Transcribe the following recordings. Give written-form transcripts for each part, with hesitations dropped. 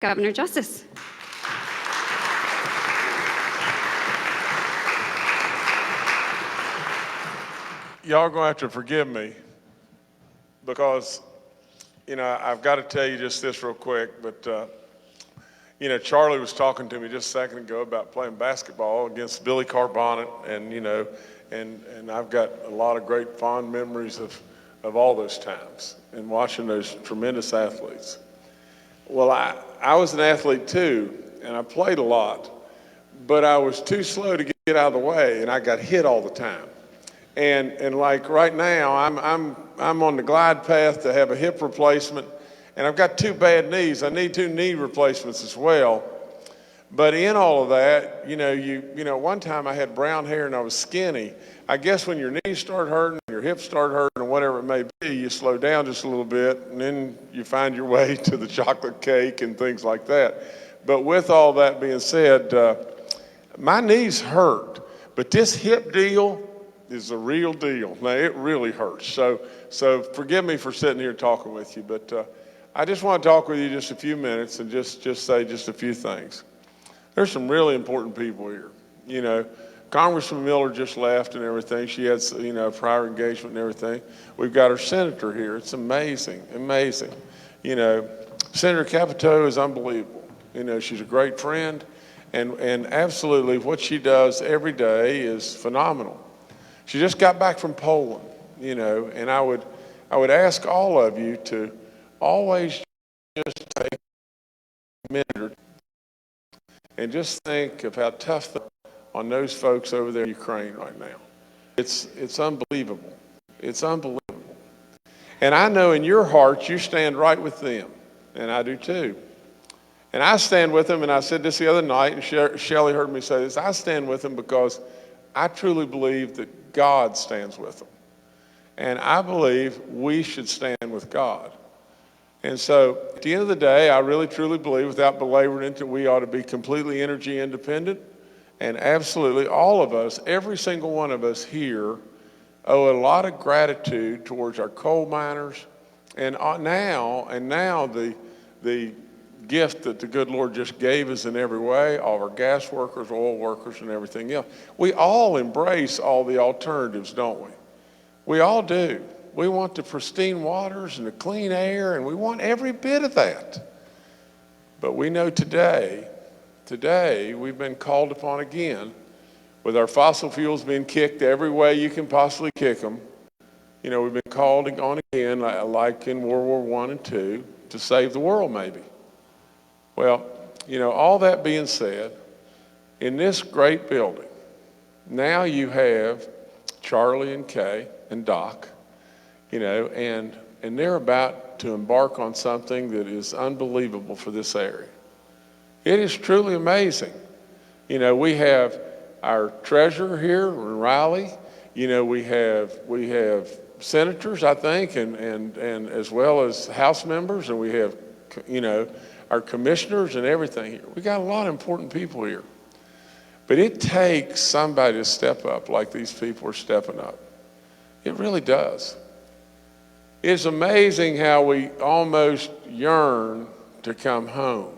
Governor Justice. Y'all are going to have to forgive me because, I've got to tell you just this real quick, but, Charlie was talking to me just a second ago about playing basketball against Billy Carbonnet, and I've got a lot of great fond memories of all those times and watching those tremendous athletes. Well, I was an athlete too, and I played a lot, but I was too slow to get out of the way, and I got hit all the time. And like right now, I'm on the glide path to have a hip replacement, and I've got 2 bad knees. I need 2 knee replacements as well. But in all of that, one time I had brown hair and I was skinny. I guess when your knees start hurting, your hips start hurting, or whatever it may be, you slow down just a little bit, and then you find your way to the chocolate cake and things like that. But with all that being said, my knees hurt, but this hip deal is a real deal. Now, it really hurts. So forgive me for sitting here talking with you, but I just want to talk with you just a few minutes and just say just a few things. There's some really important people here. Congressman Miller just left and everything. She had, prior engagement and everything. We've got our senator here. It's amazing, amazing. Senator Capito is unbelievable. She's a great friend, and absolutely what she does every day is phenomenal. She just got back from Poland, and I would ask all of you to always just take a minute or two and just think of how tough on those folks over there in Ukraine right now. It's unbelievable. It's unbelievable. And I know in your heart you stand right with them, and I do too. And I stand with them, and I said this the other night, and Shelley heard me say this. I stand with them because I truly believe that God stands with them. And I believe we should stand with God. And so at the end of the day, I really truly believe, without belaboring into it, we ought to be completely energy independent. And absolutely all of us, every single one of us here, owe a lot of gratitude towards our coal miners. And now the gift that the good Lord just gave us in every way, all of our gas workers, oil workers, and everything else. We all embrace all the alternatives, don't we? We all do. We want the pristine waters and the clean air, and we want every bit of that. But we know today we've been called upon again, with our fossil fuels being kicked every way you can possibly kick them. We've been called on again, like in World War I and II, to save the world maybe. Well, all that being said, in this great building, now you have Charlie and Kay and Doc, and they're about to embark on something that is unbelievable for this area. It is truly amazing. We have our treasurer here, Riley. We have senators, I think, and as well as House members, and we have, our commissioners and everything here. We got a lot of important people here. But it takes somebody to step up like these people are stepping up. It really does. It's amazing how we almost yearn to come home.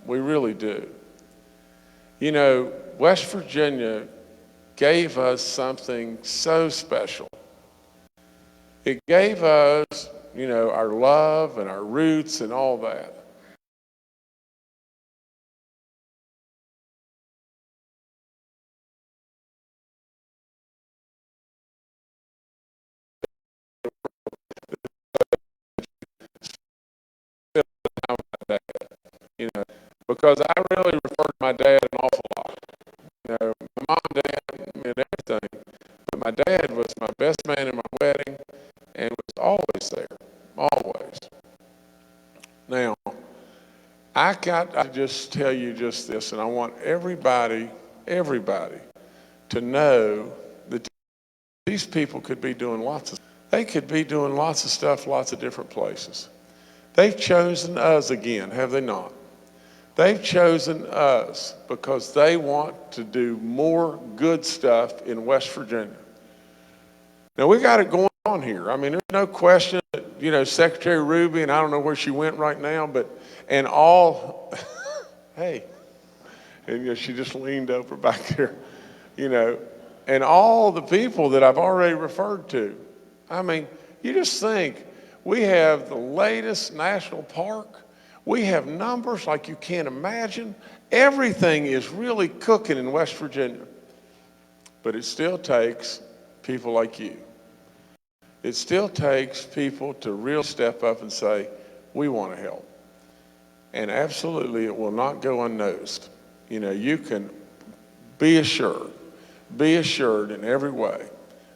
We really do. West Virginia gave us something so special. It gave us, our love and our roots and all that. Because I really refer to my dad an awful lot. My mom, dad, and everything. But my dad was my best man in my wedding and was always there, always. Now, I just tell you just this, and I want everybody to know that these people could be doing they could be doing lots of stuff, lots of different places. They've chosen us again, have they not? They've chosen us because they want to do more good stuff in West Virginia. Now, we got it going on here. I mean, there's no question that, Secretary Ruby, and I don't know where she went right now, but And all, hey, and she just leaned over back there, and all the people that I've already referred to. I mean, you just think, we have the latest national park. We have numbers like you can't imagine. Everything is really cooking in West Virginia. But it still takes people like you. It still takes people to really step up and say, we want to help. And absolutely, it will not go unnoticed. You can be assured in every way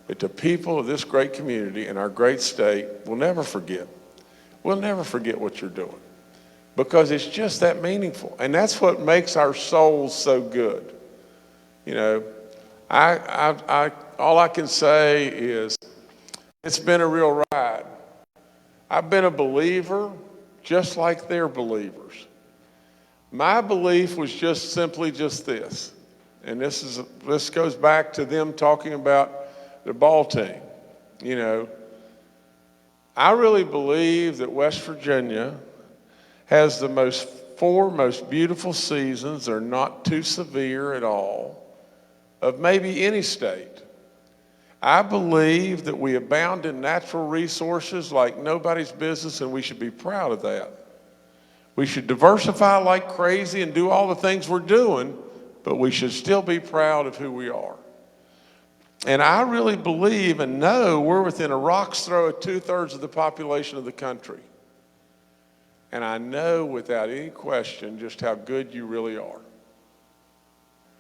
that the people of this great community and our great state will never forget. We'll never forget what you're doing, because it's just that meaningful. And that's what makes our souls so good. All I can say is it's been a real ride. I've been a believer just like they're believers. My belief was just simply this. And this goes back to them talking about the ball team. I really believe that West Virginia has the four most beautiful seasons. They're not too severe at all, of maybe any state. I believe that we abound in natural resources like nobody's business, and we should be proud of that. We should diversify like crazy and do all the things we're doing, but we should still be proud of who we are. And I really believe and know we're within a rock's throw of 2/3 of the population of the country. And I know without any question just how good you really are.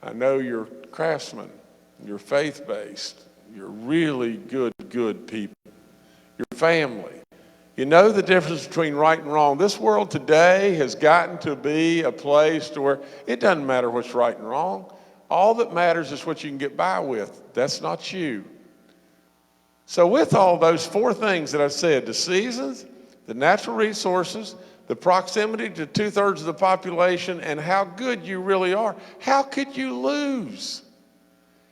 I know you're craftsmen, you're faith-based, you're really good people. Your family. You know the difference between right and wrong. This world today has gotten to be a place to where it doesn't matter what's right and wrong. All that matters is what you can get by with. That's not you. So with all those four things that I've said, the seasons, the natural resources, the proximity to 2/3 of the population, and how good you really are, how could you lose?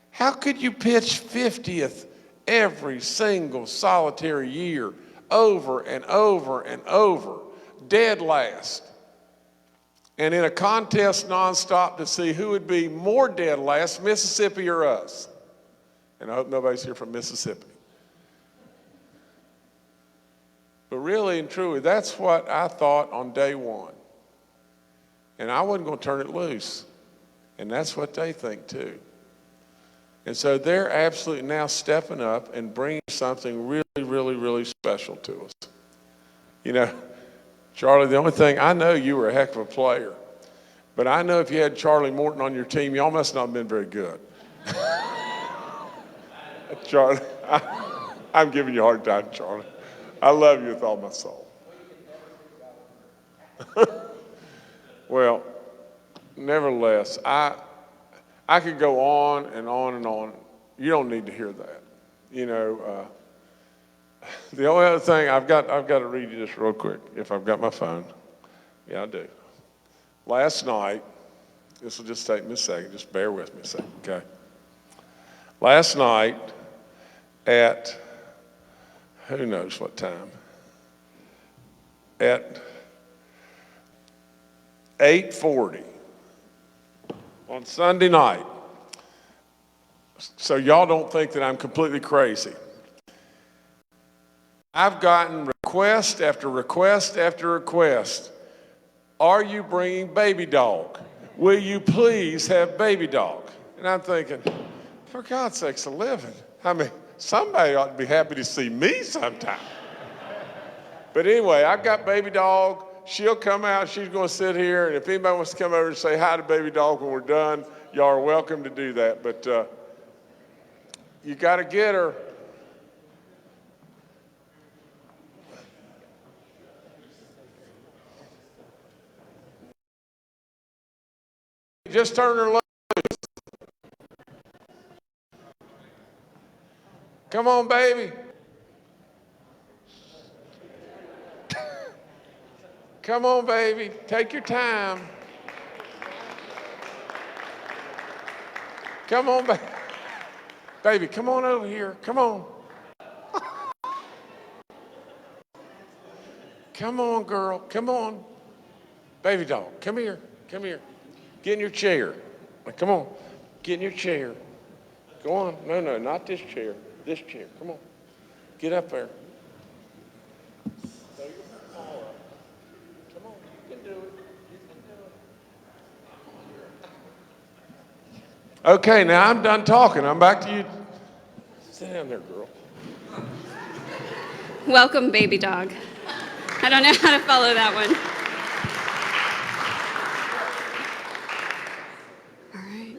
How could you pitch 50th every single solitary year, over and over and over, dead last? And in a contest nonstop to see who would be more dead last, Mississippi or us. And I hope nobody's here from Mississippi. But really and truly, that's what I thought on day one. And I wasn't going to turn it loose. And that's what they think too. And so they're absolutely now stepping up and bringing something really special to us. Charlie, the only thing, I know you were a heck of a player, but I know if you had Charlie Morton on your team, y'all must not have been very good. Charlie, I'm giving you a hard time, Charlie. I love you with all my soul. Well, nevertheless, I could go on and on and on. You don't need to hear that. The only other thing, I've got to read you this real quick, if I've got my phone. Yeah, I do. Last night, this will just take me a second, just bear with me a second, okay? Last night at, who knows what time, at 8:40 on Sunday night, so y'all don't think that I'm completely crazy, I've gotten request after request after request. Are you bringing baby dog? Will you please have baby dog? And I'm thinking, for God's sakes, a living. I mean, somebody ought to be happy to see me sometime. But anyway, I've got baby dog. She'll come out. She's going to sit here. And if anybody wants to come over and say hi to baby dog when we're done, y'all are welcome to do that. But you got to get her. Just turn her loose. Come on, baby. Come on, baby. Take your time. Come on, baby. Baby, come on over here. Come on. Come on, girl. Come on. Baby dog, come here. Come here. Get in your chair. Come on. Get in your chair. Go on. No, no, not this chair. This chair. Come on. Get up there. Throw your paw up. Come on. You can do it. You can do it. Okay, now I'm done talking. I'm back to you. Sit down there, girl. Welcome, baby dog. I don't know how to follow that one. All right.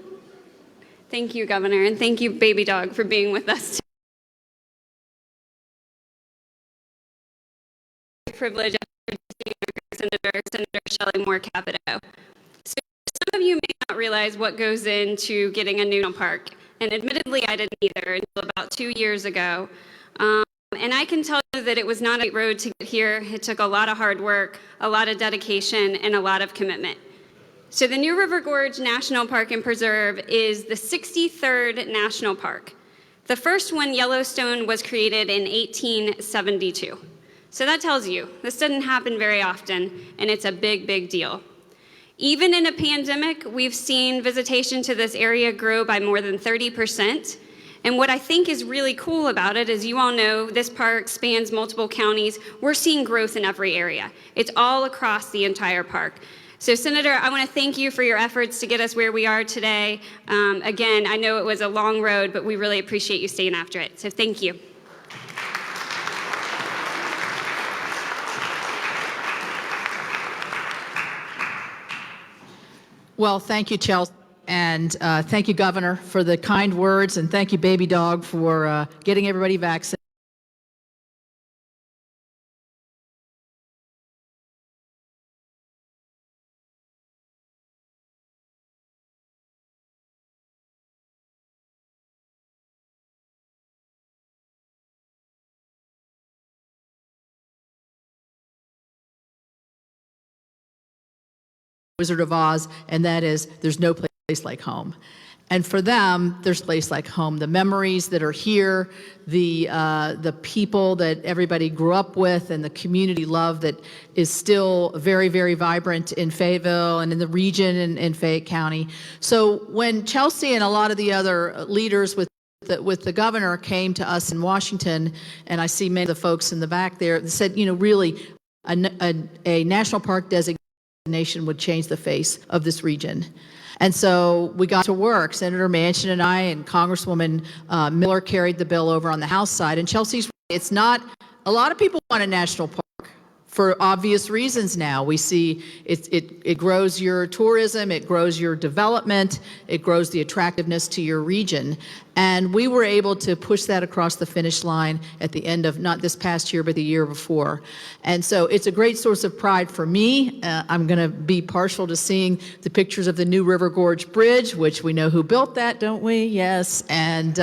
Thank you, Governor, and thank you, baby dog, for being with us today. Privilege of Senator Shelley Moore Capito. So some of you may not realize what goes into getting a new park, and admittedly, I didn't either until about 2 years ago. And I can tell you that it was not a road to get here. It took a lot of hard work, a lot of dedication, and a lot of commitment. So the New River Gorge National Park and Preserve is the 63rd national park. The first one, Yellowstone, was created in 1872. So that tells you this doesn't happen very often, and it's a big, big deal. Even in a pandemic, we've seen visitation to this area grow by more than 30%. And what I think is really cool about it is, you all know, this park spans multiple counties. We're seeing growth in every area. It's all across the entire park. So, Senator, I want to thank you for your efforts to get us where we are today. Again, I know it was a long road, but we really appreciate you staying after it. So thank you. Well, thank you, Chelsea. And thank you, Governor, for the kind words, and thank you, Baby Dog, for getting everybody vaccinated. Wizard of Oz, and that is, there's no place like home. And for them, there's a place like home. The memories that are here, the people that everybody grew up with, and the community love that is still very, very vibrant in Fayetteville and in the region and in Fayette County. So when Chelsea and a lot of the other leaders with the governor came to us in Washington, and I see many of the folks in the back there, they said, you know, really, a national park designation would change the face of this region. And so we got to work. Senator Manchin and I and Congresswoman Miller carried the bill over on the House side. And Chelsea's, it's not, a lot of people want a national park for obvious reasons now. We see it grows your tourism, it grows your development, it grows the attractiveness to your region. And we were able to push that across the finish line at the end of, not this past year, but the year before. And so it's a great source of pride for me. I'm going to be partial to seeing the pictures of the new River Gorge Bridge, which we know who built that, don't we? Yes. And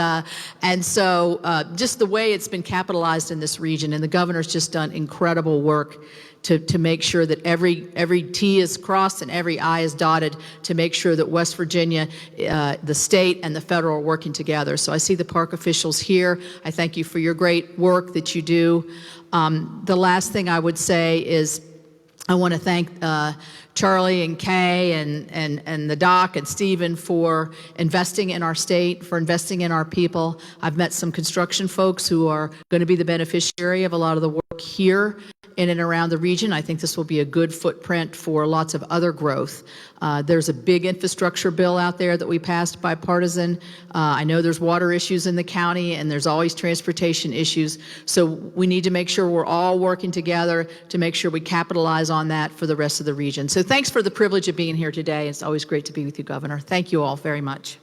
so just the way it's been capitalized in this region, and the governor's just done incredible work to make sure that every T is crossed and every I is dotted, to make sure that West Virginia, the state and the federal are working together. So I see the park officials here. I thank you for your great work that you do. The last thing I would say is I want to thank Charlie and Kay and the doc and Stephen for investing in our state, for investing in our people. I've met some construction folks who are going to be the beneficiary of a lot of the work here in and around the region. I think this will be a good footprint for lots of other growth. There's a big infrastructure bill out there that we passed bipartisan. I know there's water issues in the county, and there's always transportation issues. So we need to make sure we're all working together to make sure we capitalize on that for the rest of the region. So thanks for the privilege of being here today. It's always great to be with you, Governor. Thank you all very much.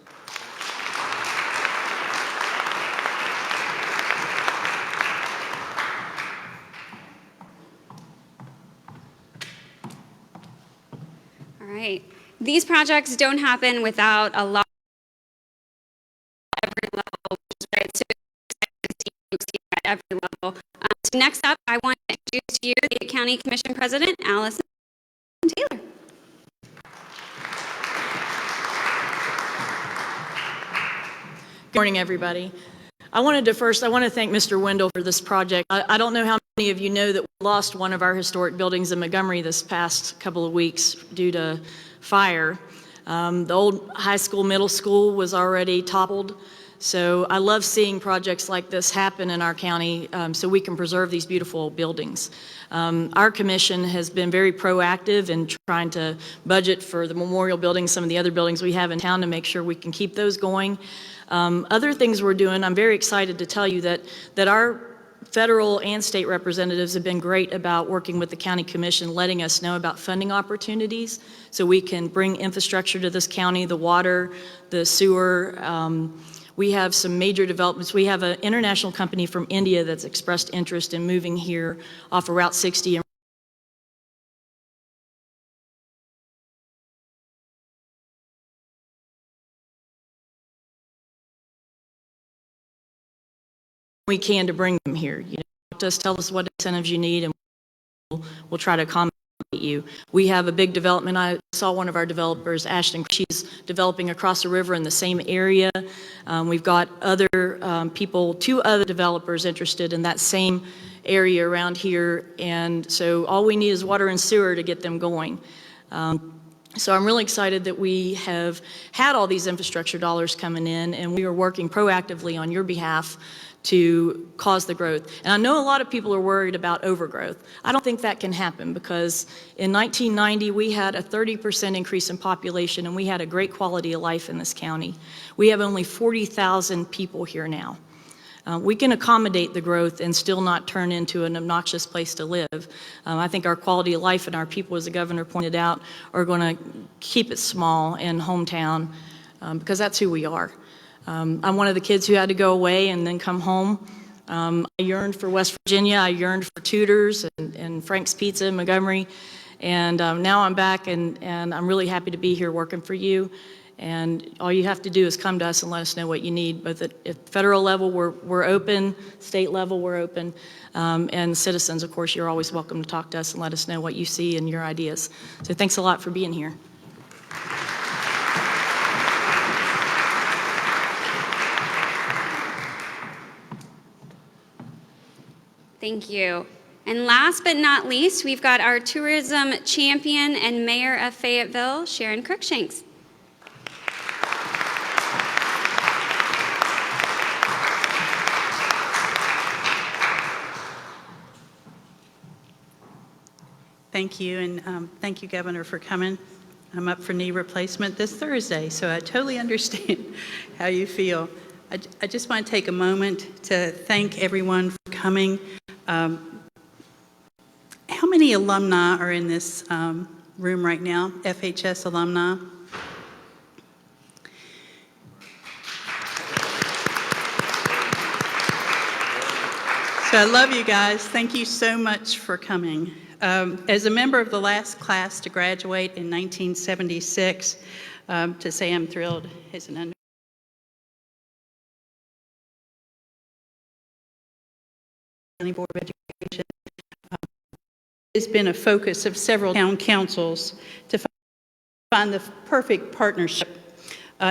Right. These projects don't happen without a lot at every level, which is right. So excited to see folks here at every level. So next up, I want to introduce to you the County Commission President, Alison Taylor. Good morning, everybody. I want to thank Mr. Wendell for this project. I don't know how many of you know that we lost one of our historic buildings in Montgomery this past couple of weeks due to fire. The old high school, middle school was already toppled. So I love seeing projects like this happen in our county so we can preserve these beautiful buildings. Our commission has been very proactive in trying to budget for the memorial buildings, some of the other buildings we have in town, to make sure we can keep those going. Other things we're doing, I'm very excited to tell you that our federal and state representatives have been great about working with the county commission, letting us know about funding opportunities so we can bring infrastructure to this county, the water, the sewer. We have some major developments. We have an international company from India that's expressed interest in moving here off of Route 60. We can to bring them here. You know, just tell us what incentives you need, and we'll try to accommodate you. We have a big development. I saw one of our developers, Ashton. She's developing across the river in the same area. We've got other people, 2 other developers interested in that same area around here, and so all we need is water and sewer to get them going. So I'm really excited that we have had all these infrastructure dollars coming in, and we are working proactively on your behalf to cause the growth. And I know a lot of people are worried about overgrowth. I don't think that can happen, because in 1990 we had a 30% increase in population and we had a great quality of life in this county. We have only 40,000 people here now. We can accommodate the growth and still not turn into an obnoxious place to live. I think our quality of life and our people, as the governor pointed out, are going to keep it small in hometown because that's who we are. I'm one of the kids who had to go away and then come home. I yearned for West Virginia. I yearned for Tudor's and Frank's Pizza in Montgomery. And now I'm back, and I'm really happy to be here working for you. And all you have to do is come to us and let us know what you need. Both at federal level, we're open. State level, we're open. And citizens, of course, you're always welcome to talk to us and let us know what you see and your ideas. So thanks a lot for being here. Thank you. And last but not least, we've got our tourism champion and mayor of Fayetteville, Sharon Crookshanks. Thank you, and thank you, Governor, for coming. I'm up for knee replacement this Thursday, so I totally understand how you feel. I just want to take a moment to thank everyone for coming. How many alumni are in this room right now, FHS alumni? So I love you guys. Thank you so much for coming. As a member of the last class to graduate in 1976, to say I'm thrilled is an Board of Education. It's been a focus of several town councils to find the perfect partnership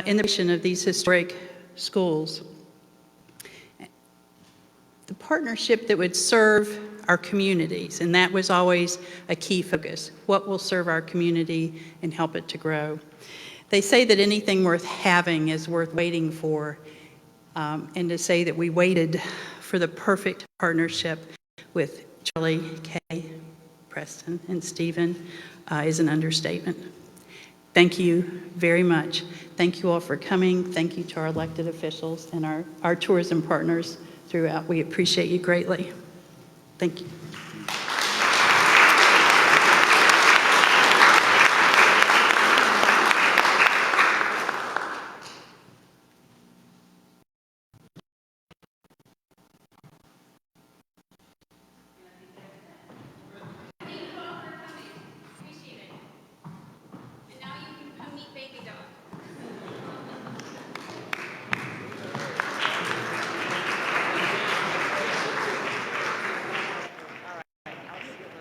in the creation of these historic schools. The partnership that would serve our communities, and that was always a key focus. What will serve our community and help it to grow? They say that anything worth having is worth waiting for, and to say that we waited for the perfect partnership with Charlie, Kay, Preston, and Stephen is an understatement. Thank you very much. Thank you all for coming. Thank you to our elected officials and our tourism partners throughout. We appreciate you greatly. Thank you.